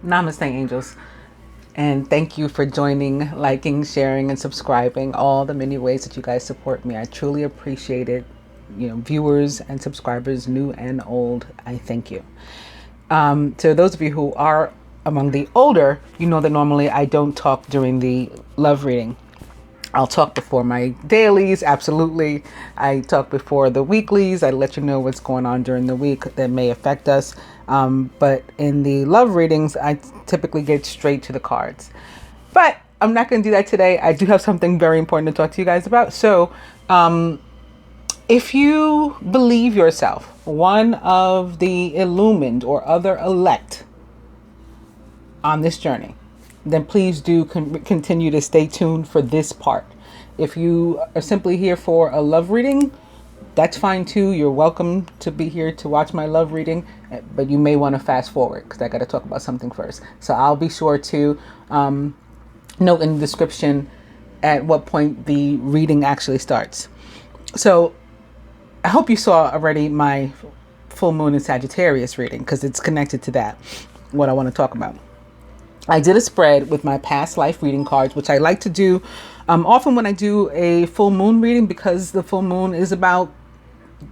Namaste, angels. And thank you for joining, liking, sharing, and subscribing. All the many ways that you guys support me. I truly appreciate it. Viewers and subscribers, new and old, I thank you. To those of you who are among the older, you know that normally I don't talk during the love reading. I'll talk before my dailies, absolutely. I talk before the weeklies. I let you know what's going on during the week that may affect us. But in the love readings, I typically get straight to the cards. But I'm not going to do that today. I do have something very important to talk to you guys about. So if you believe yourself one of the illumined or other elect on this journey, then please do continue to stay tuned for this part. If you are simply here for a love reading, that's fine too. You're welcome to be here to watch my love reading, but you may want to fast forward because I got to talk about something first. So I'll be sure to note in the description at what point the reading actually starts. So I hope you saw already my full moon in Sagittarius reading because it's connected to that, what I want to talk about. I did a spread with my past life reading cards, which I like to do often when I do a full moon reading, because the full moon is about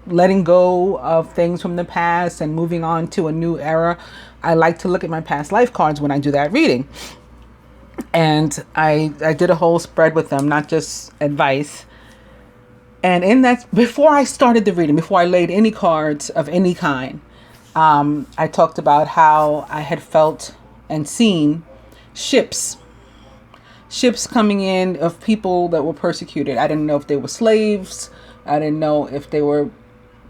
letting go of things from the past and moving on to a new era. I like to look at my past life cards when I do that reading. And I did a whole spread with them, not just advice. And in that, before I started the reading, before I laid any cards of any kind, I talked about how I had felt and seen ships coming in of people that were persecuted. I didn't know if they were slaves. I didn't know if they were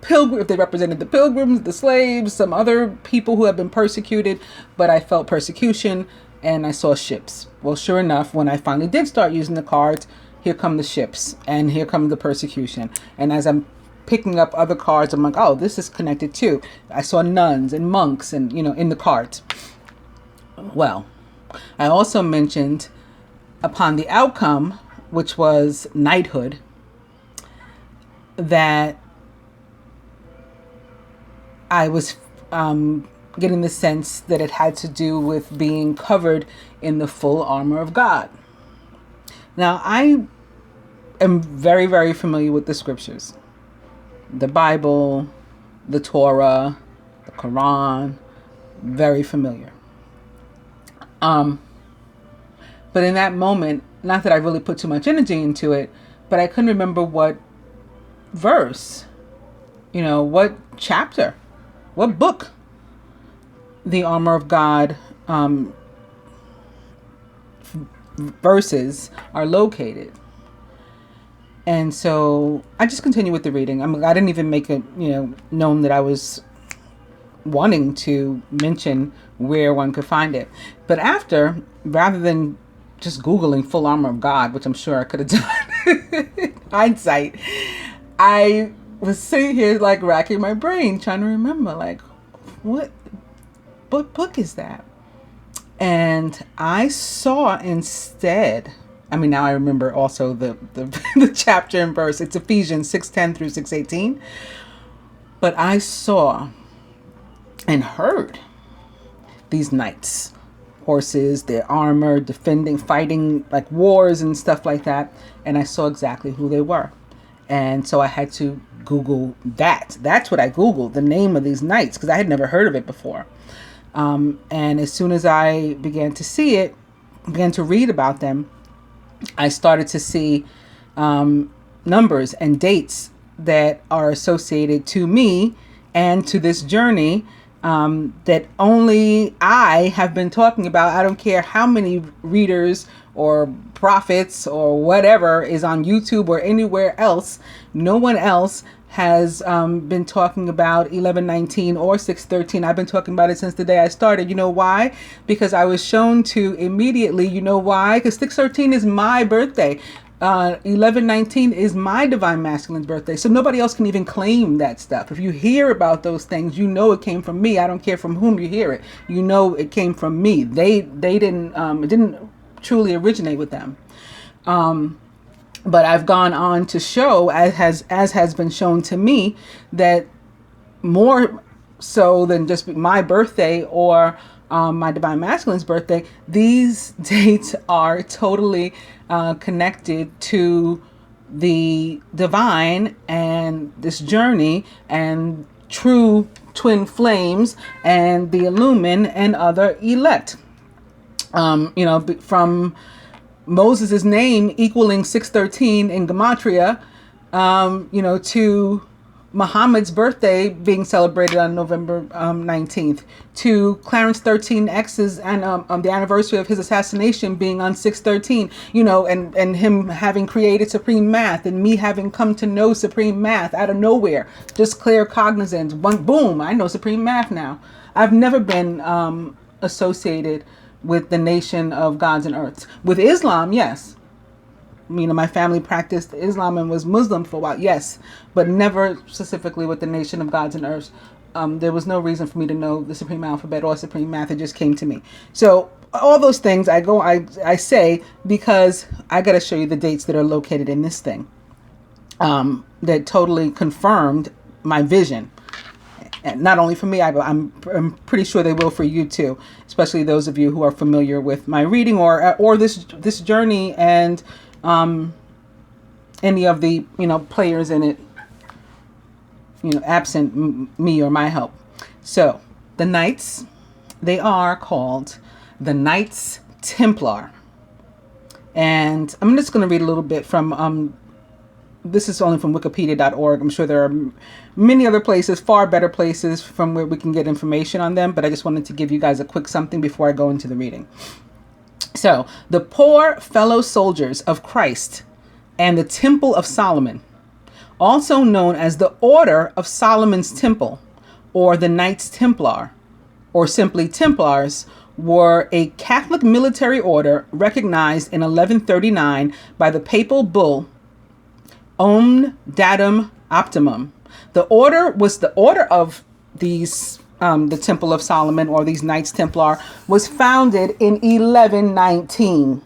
if they represented the pilgrims, the slaves, some other people who have been persecuted, but I felt persecution and I saw ships. Well, sure enough, when I finally did start using the cards, here come the ships and here comes the persecution. And as I'm picking up other cards, I'm like, oh, this is connected too. I saw nuns and monks and, in the cards. Well, I also mentioned upon the outcome, which was knighthood, that I was getting the sense that it had to do with being covered in the full armor of God. Now, I am very, very familiar with the scriptures, the Bible, the Torah, the Quran, very familiar. But in that moment, not that I really put too much energy into it, but I couldn't remember what verse, what chapter, what book the armor of God verses are located. And so I just continue with the reading. I didn't even make it, known that I was wanting to mention where one could find it. But after, rather than just Googling full armor of God, which I'm sure I could have done, hindsight, I was sitting here like racking my brain, trying to remember, like, what book is that? And I saw instead, now I remember also the the chapter and verse. It's Ephesians 6:10 through 6:18. But I saw and heard these knights, horses, their armor, defending, fighting like wars and stuff like that. And I saw exactly who they were. And so I had to Google that. That's what I Googled, the name of these knights, because I had never heard of it before. And as soon as I began to see it, began to read about them, I started to see numbers and dates that are associated to me and to this journey that only I have been talking about. I don't care how many readers or prophets or whatever is on YouTube or anywhere else. No one else has been talking about 1119 or 613. I've been talking about it since the day I started. You know why? Because I was shown to immediately. You know why? Because 613 is my birthday. 1119 is my divine masculine's birthday. So nobody else can even claim that stuff. If you hear about those things, you know it came from me. I don't care from whom you hear it. You know it came from me. They didn't it didn't truly originate with them. But I've gone on to show, as has been shown to me, that more so than just my birthday or my divine masculine's birthday, these dates are totally connected to the divine and this journey and true twin flames and the illumin and other elect. From Moses' name equaling 613 in Gematria, to Muhammad's birthday being celebrated on November 19th, to Clarence 13X's and the anniversary of his assassination being on 613, and him having created supreme math and me having come to know supreme math out of nowhere, just clear cognizance, boom, I know supreme math now. I've never been associated with the nation of gods and earths. With Islam, yes. My family practiced Islam and was Muslim for a while, yes, but never specifically with the nation of gods and earths. There was no reason for me to know the supreme alphabet or supreme math. It just came to me. So all those things I say because I got to show you the dates that are located in this thing that totally confirmed my vision. And not only for me, I'm pretty sure they will for you too, especially those of you who are familiar with my reading or this journey and any of the players in it, absent me or my help. So the Knights, they are called the Knights Templar, and I'm just going to read a little bit from this is only from wikipedia.org. I'm sure there are many other places, far better places from where we can get information on them, but I just wanted to give you guys a quick something before I go into the reading. So, the poor fellow soldiers of Christ and the Temple of Solomon, also known as the Order of Solomon's Temple, or the Knights Templar, or simply Templars, were a Catholic military order recognized in 1139 by the papal bull Om Datum Optimum. The order was the order of these the Temple of Solomon, or these Knights Templar, was founded in 1119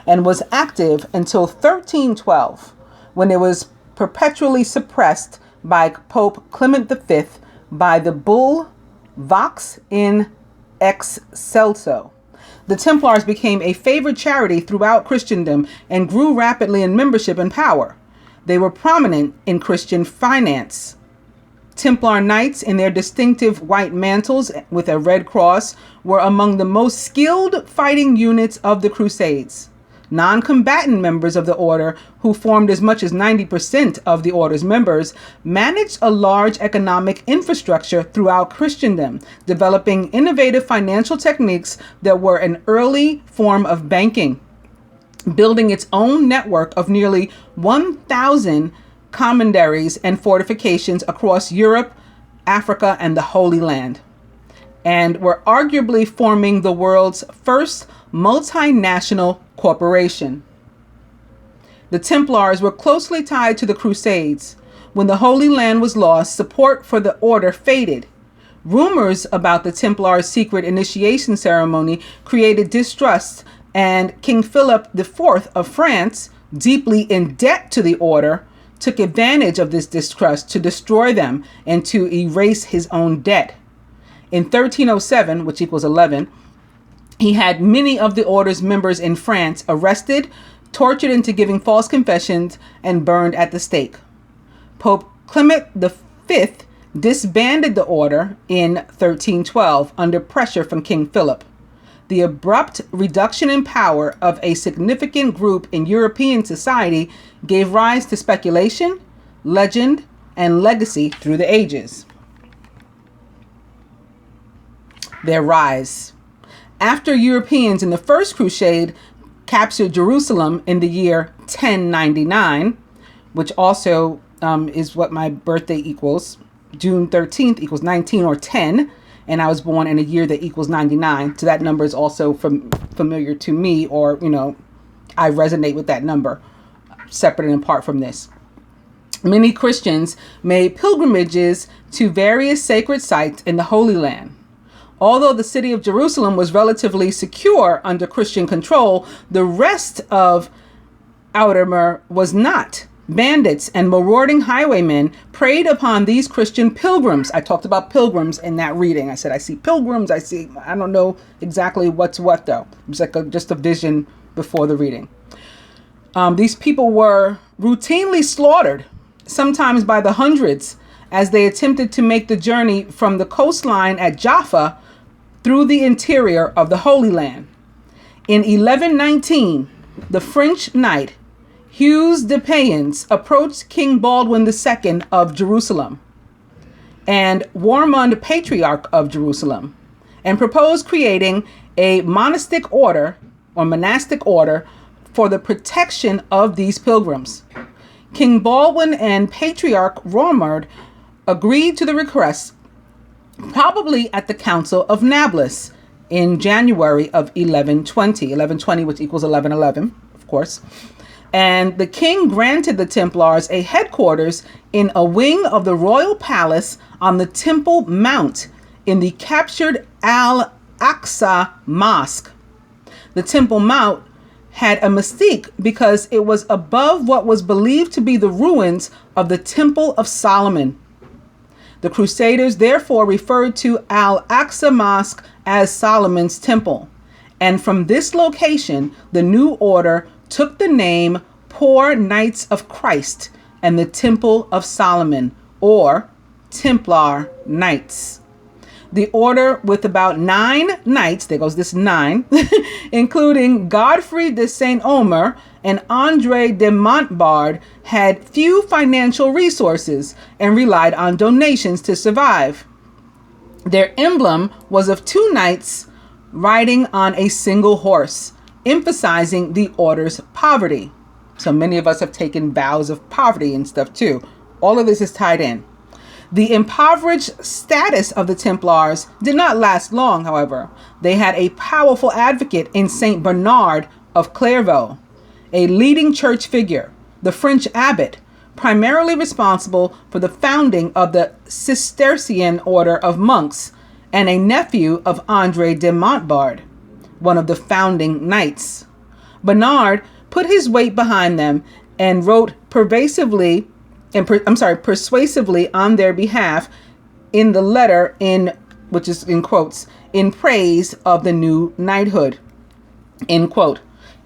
and was active until 1312, when it was perpetually suppressed by Pope Clement V by the bull Vox in Excelso. The Templars became a favored charity throughout Christendom and grew rapidly in membership and power. They were prominent in Christian finance. Templar Knights, in their distinctive white mantles with a red cross, were among the most skilled fighting units of the Crusades. Non-combatant members of the order, who formed as much as 90% of the order's members, managed a large economic infrastructure throughout Christendom, developing innovative financial techniques that were an early form of banking, building its own network of nearly 1,000 commanderies and fortifications across Europe, Africa, and the Holy Land, and were arguably forming the world's first multinational corporation. The Templars were closely tied to the Crusades. When the Holy Land was lost, support for the order faded. Rumors about the Templars' secret initiation ceremony created distrust, and King Philip IV of France, deeply in debt to the order, took advantage of this distrust to destroy them and to erase his own debt. In 1307, which equals 11, he had many of the order's members in France arrested, tortured into giving false confessions, and burned at the stake. Pope Clement V disbanded the order in 1312 under pressure from King Philip. The abrupt reduction in power of a significant group in European society gave rise to speculation, legend, and legacy through the ages. Their rise. After Europeans in the First Crusade captured Jerusalem in the year 1099, which also is what my birthday equals, June 13th equals 19 or 10, and I was born in a year that equals 99. So that number is also familiar to me, or, I resonate with that number, separate and apart from this. Many Christians made pilgrimages to various sacred sites in the Holy Land. Although the city of Jerusalem was relatively secure under Christian control, the rest of Outermer was not. Bandits and marauding highwaymen preyed upon these Christian pilgrims. I talked about pilgrims in that reading. I said, I see pilgrims. I don't know exactly what's what, though. It was like just a vision before the reading. These people were routinely slaughtered, sometimes by the hundreds, as they attempted to make the journey from the coastline at Jaffa through the interior of the Holy Land. In 1119, the French knight Hugues de Payens approached King Baldwin II of Jerusalem and Warmond, Patriarch of Jerusalem, and proposed creating a monastic order for the protection of these pilgrims. King Baldwin and Patriarch Warmond agreed to the request, probably at the Council of Nablus in January of 1120, which equals 1111, of course. And the king granted the Templars a headquarters in a wing of the royal palace on the Temple Mount in the captured Al-Aqsa Mosque. The Temple Mount had a mystique because it was above what was believed to be the ruins of the Temple of Solomon. The Crusaders therefore referred to Al-Aqsa Mosque as Solomon's Temple. And from this location, the new order took the name Poor Knights of Christ and the Temple of Solomon, or Templar Knights. The order, with about 9 knights, there goes this 9, including Godfrey de Saint-Omer and Andre de Montbard, had few financial resources and relied on donations to survive. Their emblem was of 2 knights riding on a single horse, emphasizing the order's poverty. So many of us have taken vows of poverty and stuff too. All of this is tied in. The impoverished status of the Templars did not last long, however. They had a powerful advocate in Saint Bernard of Clairvaux, a leading church figure, the French abbot, primarily responsible for the founding of the Cistercian order of monks, and a nephew of Andre de Montbard, one of the founding knights. Bernard put his weight behind them and wrote persuasively on their behalf in the letter which is in quotes, in praise of the new knighthood, end quote.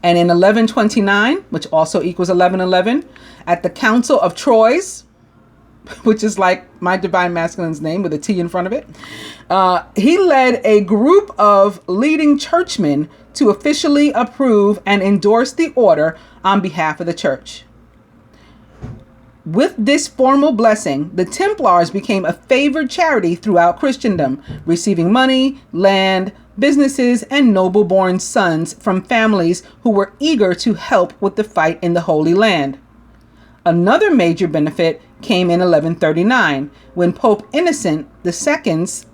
And in 1129, which also equals 1111, at the Council of Troyes, which is like my divine masculine's name with a T in front of it, he led a group of leading churchmen to officially approve and endorse the order on behalf of the church. With this formal blessing, the Templars became a favored charity throughout Christendom, receiving money, land, businesses, and noble-born sons from families who were eager to help with the fight in the Holy Land. Another major benefit came in 1139, when Pope Innocent II,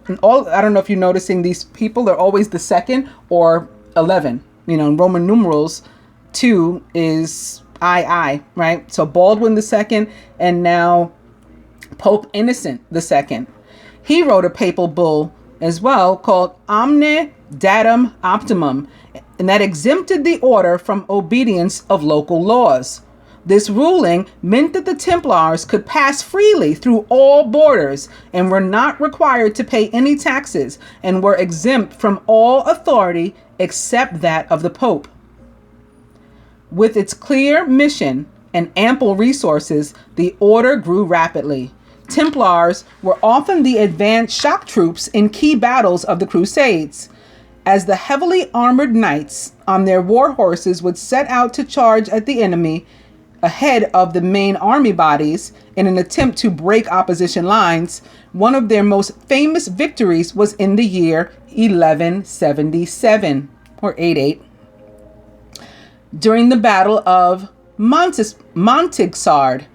and I don't know if you're noticing these people, they're always the second or 11. In Roman numerals, 2 is II, right? So Baldwin II and now Pope Innocent II. He wrote a papal bull as well called Omne Datum Optimum, and that exempted the order from obedience of local laws. This ruling meant that the Templars could pass freely through all borders and were not required to pay any taxes and were exempt from all authority except that of the Pope. With its clear mission and ample resources, the order grew rapidly. Templars were often the advanced shock troops in key battles of the Crusades, as the heavily armored knights on their war horses would set out to charge at the enemy ahead of the main army bodies in an attempt to break opposition lines. One of their most famous victories was in the year 1177, or 88, during the Battle of Montexard,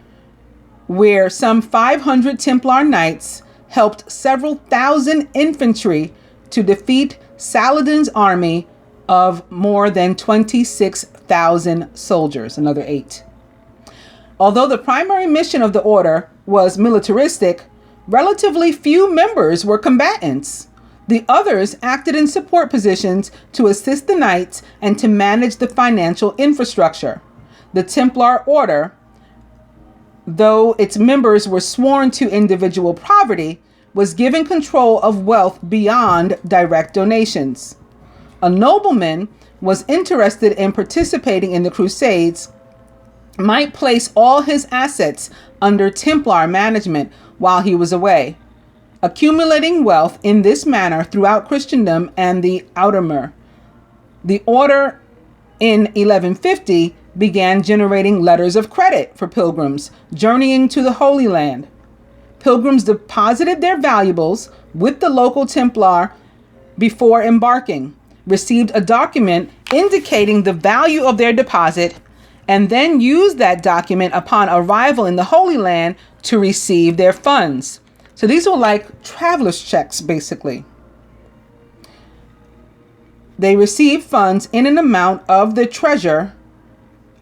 where some 500 Templar knights helped several thousand infantry to defeat Saladin's army of more than 26,000 soldiers, another 8. Although the primary mission of the order was militaristic, relatively few members were combatants. The others acted in support positions to assist the knights and to manage the financial infrastructure. The Templar order though its members were sworn to individual poverty, was given control of wealth beyond direct donations. A nobleman was interested in participating in the Crusades might place all his assets under Templar management while he was away, accumulating wealth in this manner throughout Christendom and the Outermer. The order in 1150 began generating letters of credit for pilgrims journeying to the Holy Land. Pilgrims deposited their valuables with the local Templar before embarking, received a document indicating the value of their deposit, and then used that document upon arrival in the Holy Land to receive their funds. So these were like traveler's checks, basically. They received funds in an amount of the treasure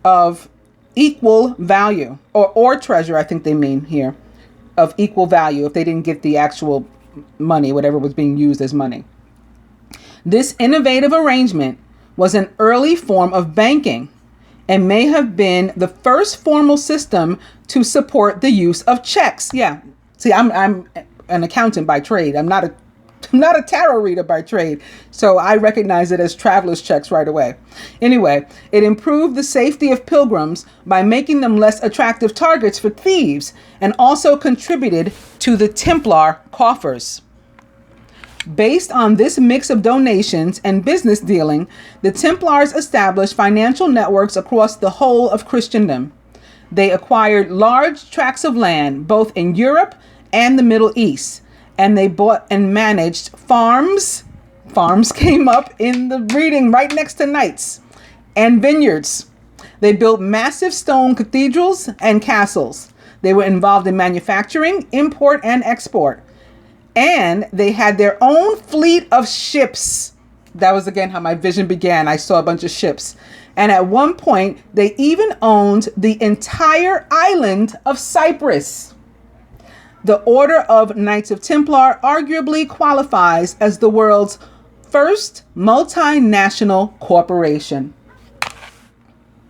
of equal value, or treasure, I think they mean here, of equal value, if they didn't get the actual money, whatever was being used as money. This innovative arrangement was an early form of banking and may have been the first formal system to support the use of checks. Yeah. See, I'm an accountant by trade. I'm not a tarot reader by trade. So I recognize it as traveler's checks right away. Anyway, it improved the safety of pilgrims by making them less attractive targets for thieves, and also contributed to the Templar coffers. Based on this mix of donations and business dealing, the Templars established financial networks across the whole of Christendom. They acquired large tracts of land, both in Europe and the Middle East, and they bought and managed farms. Farms came up in the reading right next to knights, and vineyards. They built massive stone cathedrals and castles. They were involved in manufacturing, import, and export. And they had their own fleet of ships. That was again how my vision began. I saw a bunch of ships. And at one point, they even owned the entire island of Cyprus. The Order of Knights of Templar arguably qualifies as the world's first multinational corporation.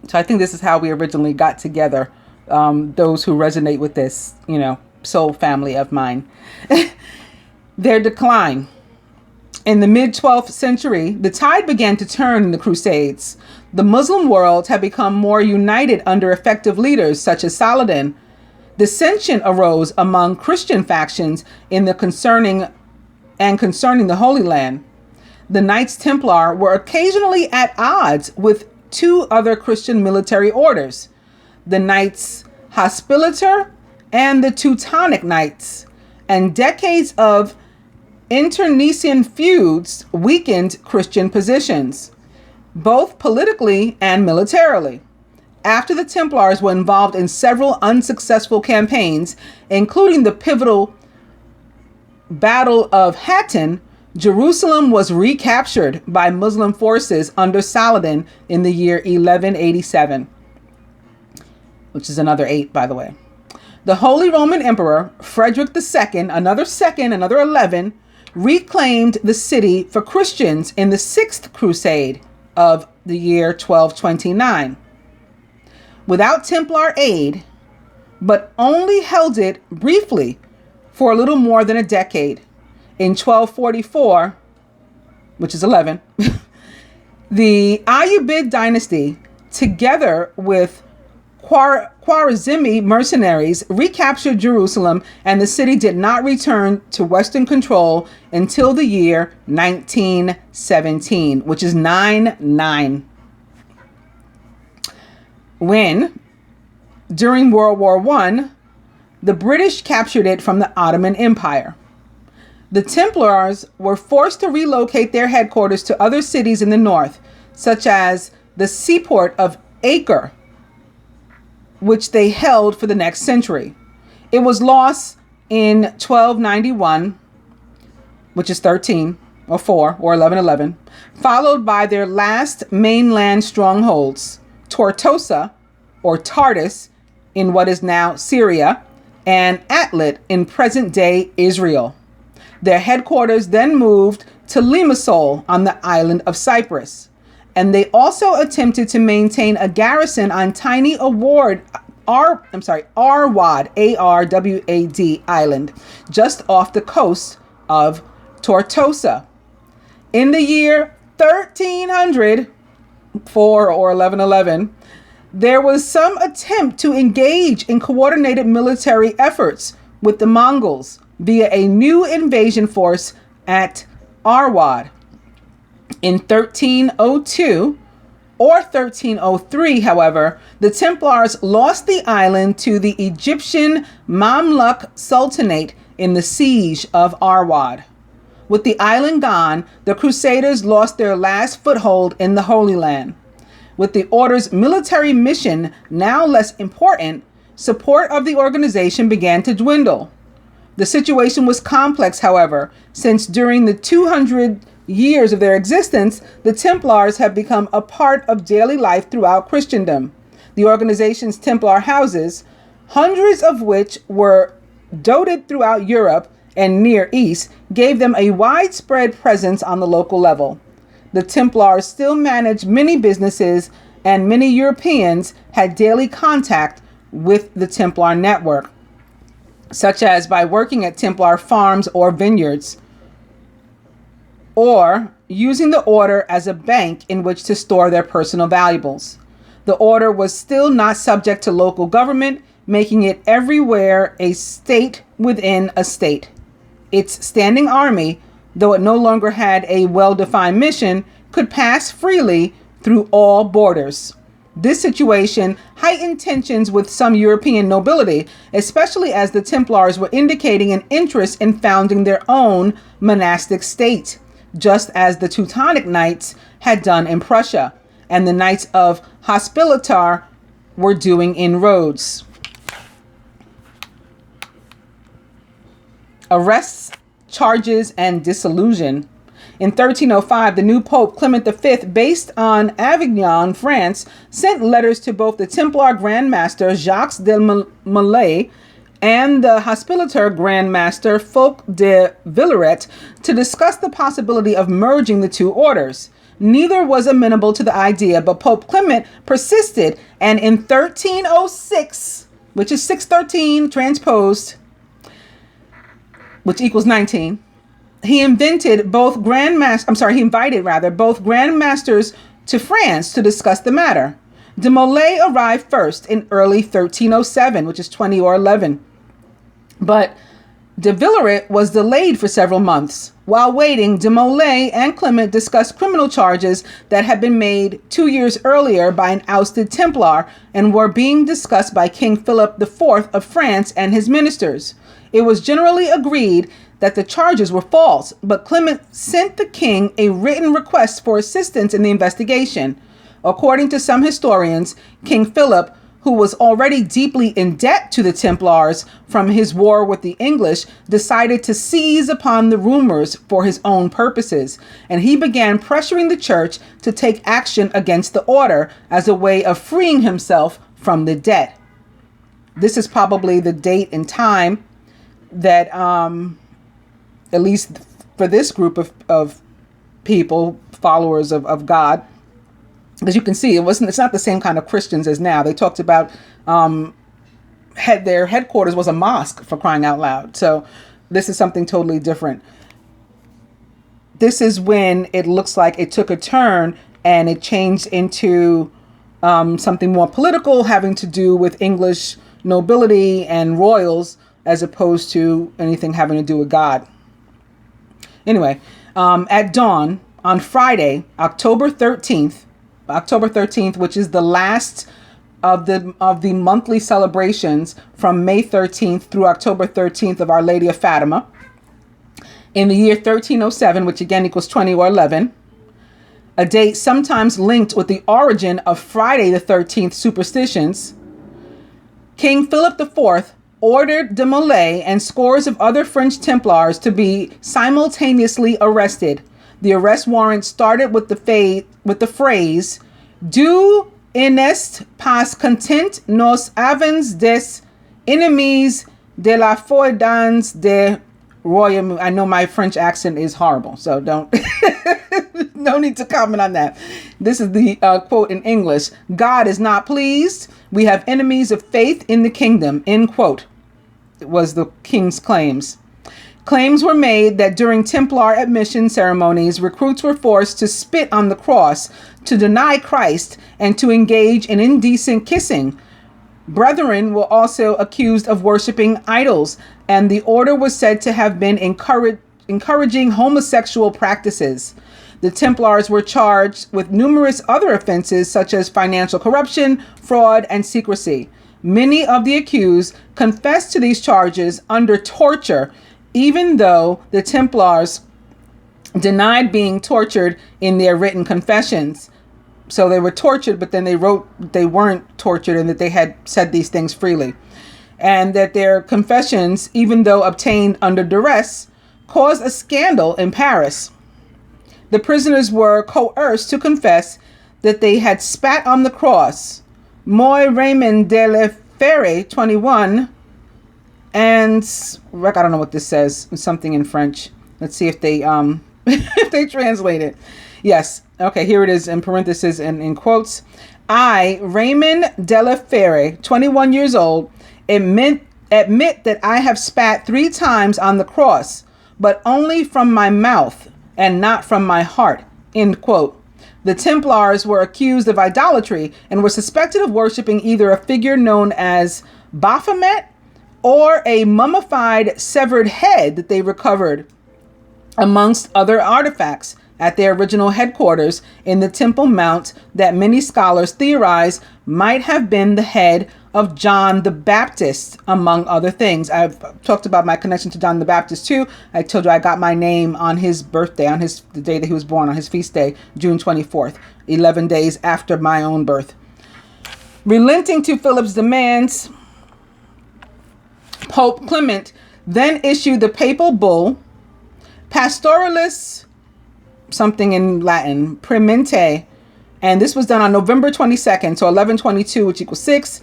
So I think this is how we originally got together. Those who resonate with this, soul family of mine. Their decline. In the mid-12th century, the tide began to turn in the Crusades. The Muslim world had become more united under effective leaders such as Saladin. Dissension arose among Christian factions concerning the Holy Land. The Knights Templar were occasionally at odds with two other Christian military orders, the Knights Hospitaller and the Teutonic Knights, and decades of internecine feuds weakened Christian positions, both politically and militarily. After the Templars were involved in several unsuccessful campaigns, including the pivotal Battle of Hattin, Jerusalem was recaptured by Muslim forces under Saladin in the year 1187, which is another 8, by the way. The Holy Roman Emperor Frederick II, another 11, reclaimed the city for Christians in the Sixth Crusade of the year 1229. Without Templar aid, but only held it briefly for a little more than a decade. In 1244, which is 11, the Ayyubid dynasty, together with Khwarizmi mercenaries, recaptured Jerusalem, and the city did not return to Western control until the year 1917, which is 9-9. When, during World War I, the British captured it from the Ottoman Empire. The Templars were forced to relocate their headquarters to other cities in the north, such as the seaport of Acre, which they held for the next century. It was lost in 1291, which is 13 or 4 or 1111, followed by their last mainland strongholds, Tortosa or Tartus in what is now Syria, and Atlit in present-day Israel. Their headquarters then moved to Limassol on the island of Cyprus, and they also attempted to maintain a garrison on tiny Arwad, Arwad Island, just off the coast of Tortosa. In the year 1304 or 1111, there was some attempt to engage in coordinated military efforts with the Mongols via a new invasion force at Arwad. In 1302 or 1303, however, the Templars lost the island to the Egyptian Mamluk Sultanate in the siege of Arwad. With the island gone, the Crusaders lost their last foothold in the Holy Land. With the order's military mission now less important, support of the organization began to dwindle. The situation was complex, however, since during the 200 years of their existence, the Templars have become a part of daily life throughout Christendom. The organization's Templar houses, hundreds of which were dotted throughout Europe and Near East, gave them a widespread presence on the local level. The Templars still managed many businesses, and many Europeans had daily contact with the Templar network, such as by working at Templar farms or vineyards, or using the order as a bank in which to store their personal valuables. The order was still not subject to local government, making it everywhere a state within a state. Its standing army, though it no longer had a well-defined mission, could pass freely through all borders. This situation heightened tensions with some European nobility, especially as the Templars were indicating an interest in founding their own monastic state, just as the Teutonic Knights had done in Prussia, and the Knights of Hospitaller were doing in Rhodes. Arrests, charges, and disillusion. In 1305, the new Pope Clement V, based on Avignon, France, sent letters to both the Templar Grand Master Jacques de Molay and the Hospitaller Grand Master Fulk de Villeret to discuss the possibility of merging the two orders. Neither was amenable to the idea, but Pope Clement persisted, and in 1306, which is 613 transposed, which equals 19, he invited both grandmasters to France to discuss the matter. De Molay arrived first in early 1307, which is 20 or 11. But de Villeret was delayed for several months. While waiting, de Molay and Clement discussed criminal charges that had been made 2 years earlier by an ousted Templar and were being discussed by King Philip IV of France and his ministers. It was generally agreed that the charges were false, but Clement sent the king a written request for assistance in the investigation. According to some historians, King Philip, who was already deeply in debt to the Templars from his war with the English, decided to seize upon the rumors for his own purposes, and he began pressuring the church to take action against the order as a way of freeing himself from the debt. This is probably the date and time that, at least for this group of people, followers of God, as you can see, it's not the same kind of Christians as now. They talked about their headquarters was a mosque, for crying out loud. So this is something totally different. This is when it looks like it took a turn and it changed into something more political, having to do with English nobility and royals, as opposed to anything having to do with God. Anyway, at dawn on Friday, October 13th, which is the last of the monthly celebrations from May 13th through October 13th of Our Lady of Fatima, in the year 1307, which again equals 20 or 11, a date sometimes linked with the origin of Friday the 13th superstitions, King Philip IV ordered de Molay and scores of other French Templars to be simultaneously arrested. The arrest warrant started with the phrase, "Du inest pas content nos avens des ennemis de la foedans de royaume." I know my French accent is horrible, so don't, no need to comment on that. This is the quote in English. God is not pleased. We have enemies of faith in the kingdom, end quote. It was the king's claims. Claims were made that during Templar admission ceremonies, recruits were forced to spit on the cross, to deny Christ, and to engage in indecent kissing. Brethren were also accused of worshiping idols, and the order was said to have been encouraging homosexual practices. The Templars were charged with numerous other offenses such as financial corruption, fraud, and secrecy. Many of the accused confessed to these charges under torture, even though the Templars denied being tortured in their written confessions. So they were tortured, but then they wrote they weren't tortured and that they had said these things freely. And that their confessions, even though obtained under duress, caused a scandal in Paris. The prisoners were coerced to confess that they had spat on the cross. Moy Raymond de la Ferre, 21, and I don't know what this says. It's something in French. Let's see if they if they translate it. Yes. Okay, here it is in parentheses and in quotes. I, Raymond de la Ferre, 21 years old, admit that I have spat 3 times on the cross, but only from my mouth and not from my heart, end quote. The Templars were accused of idolatry and were suspected of worshiping either a figure known as Baphomet or a mummified severed head that they recovered, amongst other artifacts, at their original headquarters in the Temple Mount that many scholars theorize might have been the head of John the Baptist, among other things. I've talked about my connection to John the Baptist too. I told you I got my name on his birthday, on the day that he was born, on his feast day, June 24th, 11 days after my own birth. Relenting to Philip's demands, Pope Clement then issued the papal bull Pastoralis, something in Latin, Premente, and this was done on November 22nd, so 1122, which equals 6,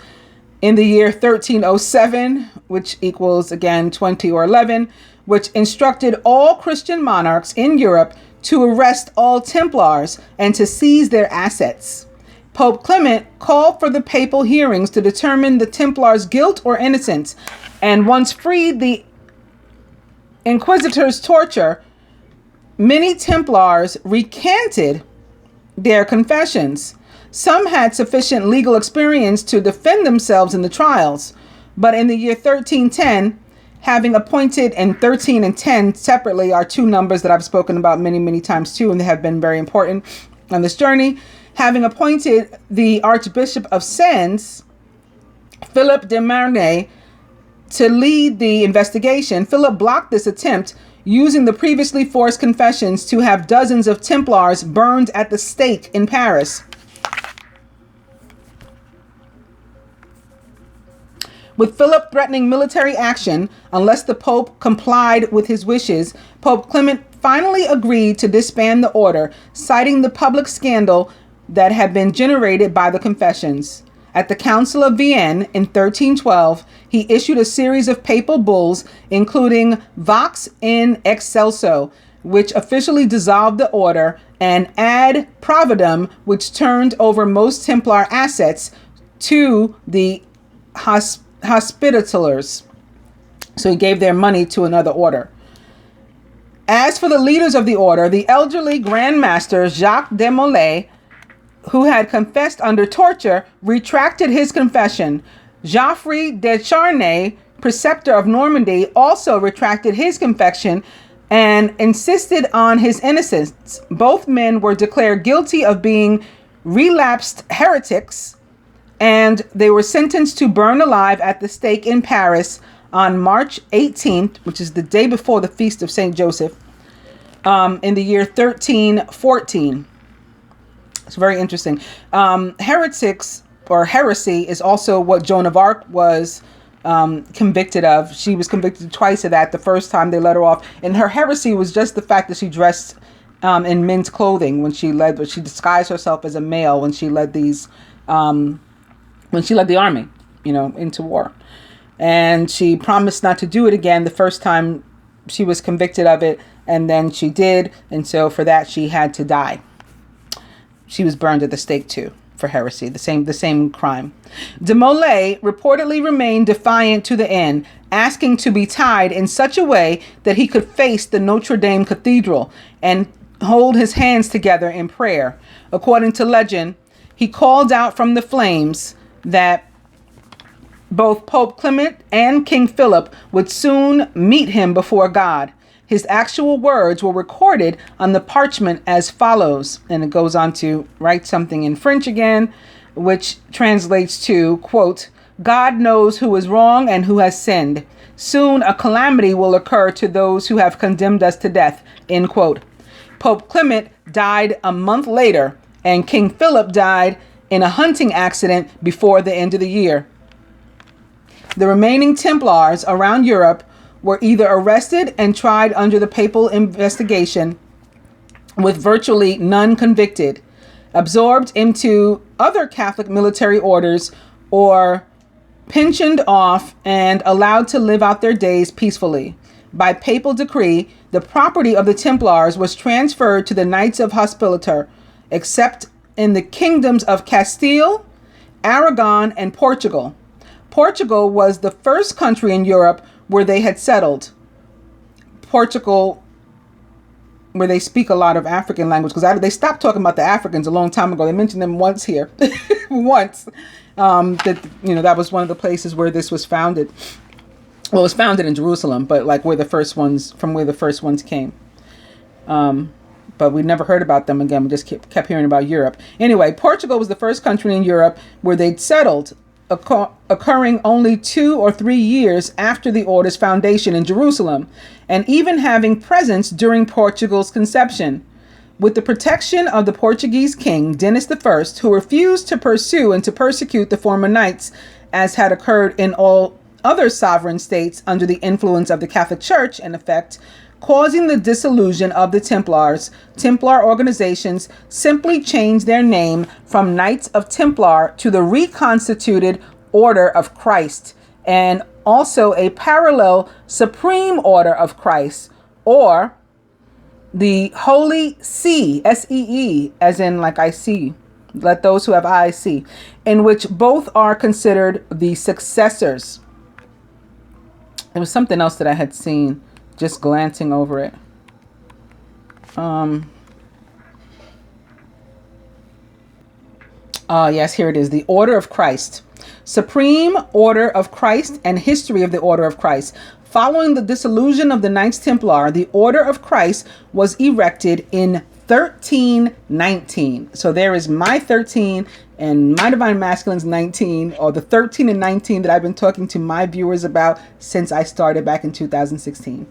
in the year 1307, which equals, again, 20 or 11, which instructed all Christian monarchs in Europe to arrest all Templars and to seize their assets. Pope Clement called for the papal hearings to determine the Templars' guilt or innocence, and once freed the inquisitors' torture, many Templars recanted their confessions. Some had sufficient legal experience to defend themselves in the trials, but in the year 1310, having appointed, and 13 and 10 separately are 2 numbers that I've spoken about many, many times too, and they have been very important on this journey. Having appointed the Archbishop of Sens, Philip de Marnay, to lead the investigation, Philip blocked this attempt, using the previously forced confessions to have dozens of Templars burned at the stake in Paris. With Philip threatening military action unless the Pope complied with his wishes, Pope Clement finally agreed to disband the order, citing the public scandal that had been generated by the confessions. At the Council of Vienne in 1312, he issued a series of papal bulls, including Vox in Excelso, which officially dissolved the order, and Ad Providum, which turned over most Templar assets to the Hospitallers. So he gave their money to another order. As for the leaders of the order, the elderly Grand Master Jacques de Molay, who had confessed under torture, retracted his confession. Geoffrey de Charnay, preceptor of Normandy, also retracted his confession and insisted on his innocence. Both men were declared guilty of being relapsed heretics, and they were sentenced to burn alive at the stake in Paris on March 18th, which is the day before the feast of Saint Joseph, in the year 1314. It's very interesting. Heretics or heresy is also what Joan of Arc was convicted of. She was convicted twice of that. The first time they let her off, and her heresy was just the fact that she dressed in men's clothing when she led. She disguised herself as a male when she led these, when she led the army, into war, and she promised not to do it again the first time she was convicted of it, and then she did, and so for that she had to die. she was burned at the stake too for heresy, the same crime. De Molay reportedly remained defiant to the end, asking to be tied in such a way that he could face the Notre Dame Cathedral and hold his hands together in prayer. According to legend, he called out from the flames that both Pope Clement and King Philip would soon meet him before God. His actual words were recorded on the parchment as follows, and it goes on to write something in French again, which translates to, quote, God knows who is wrong and who has sinned. Soon a calamity will occur to those who have condemned us to death, end quote. Pope Clement died a month later, and King Philip died in a hunting accident before the end of the year. The remaining Templars around Europe were either arrested and tried under the papal investigation, with virtually none convicted, absorbed into other Catholic military orders, or pensioned off and allowed to live out their days peacefully. By papal decree, the property of the Templars was transferred to the Knights of Hospitaller, except in the kingdoms of Castile, Aragon, and Portugal. Portugal was the first country in Europe where they had settled. Portugal, where they speak a lot of African language, because they stopped talking about the Africans a long time ago. They mentioned them once here, once. That was one of the places where this was founded. Well, it was founded in Jerusalem, but like where the first ones came. But we never heard about them again. We just kept hearing about Europe. Anyway, Portugal was the first country in Europe where they'd settled, occurring only 2 or 3 years after the order's foundation in Jerusalem, and even having presence during Portugal's conception. With the protection of the Portuguese king, Denis I, who refused to pursue and to persecute the former knights, as had occurred in all other sovereign states under the influence of the Catholic Church, in effect, causing the dissolution of the Templars, Templar organizations simply changed their name from Knights of Templar to the reconstituted Order of Christ, and also a parallel Supreme Order of Christ, or the Holy See, S-E-E, as in like I see, let those who have eyes see, in which both are considered the successors. There was something else that I had seen, just glancing over it. Yes, here it is. The Order of Christ. Supreme Order of Christ and history of the Order of Christ. Following the dissolution of the Knights Templar, the Order of Christ was erected in 1319. So there is my 13 and my Divine Masculine's 19, or the 13 and 19 that I've been talking to my viewers about since I started back in 2016.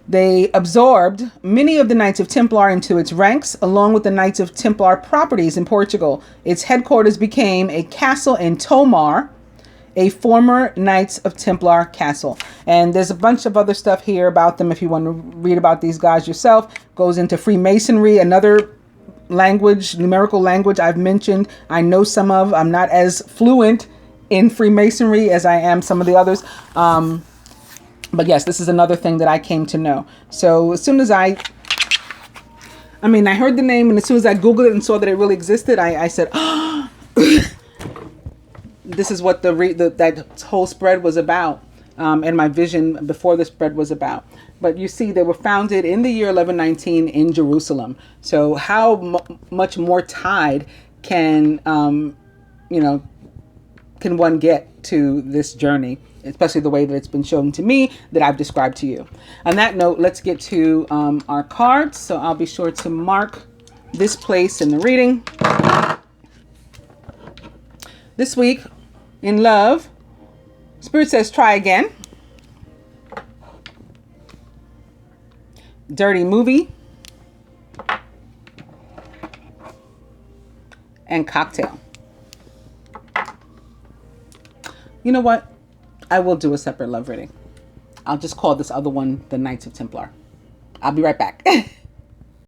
They absorbed many of the Knights of Templar into its ranks, along with the Knights of Templar properties in Portugal. Its headquarters became a castle in Tomar, a former Knights of Templar castle. And there's a bunch of other stuff here about them if you want to read about these guys yourself. Goes into Freemasonry, another language, numerical language I've mentioned. I know some of. I'm not as fluent in Freemasonry as I am some of the others. But yes, this is another thing that I came to know. So as soon as I heard the name, and as soon as I Googled it and saw that it really existed, I said, oh, this is what that whole spread was about, and my vision before the spread was about. But you see, they were founded in the year 1119 in Jerusalem. So how much more tied can one get to this journey, especially the way that it's been shown to me, that I've described to you. On that note, let's get to our cards. So I'll be sure to mark this place in the reading. This week, in love, Spirit says try again. Dirty movie. And cocktail. You know what? I will do a separate love reading. I'll just call this other one the Knights of Templar. I'll be right back.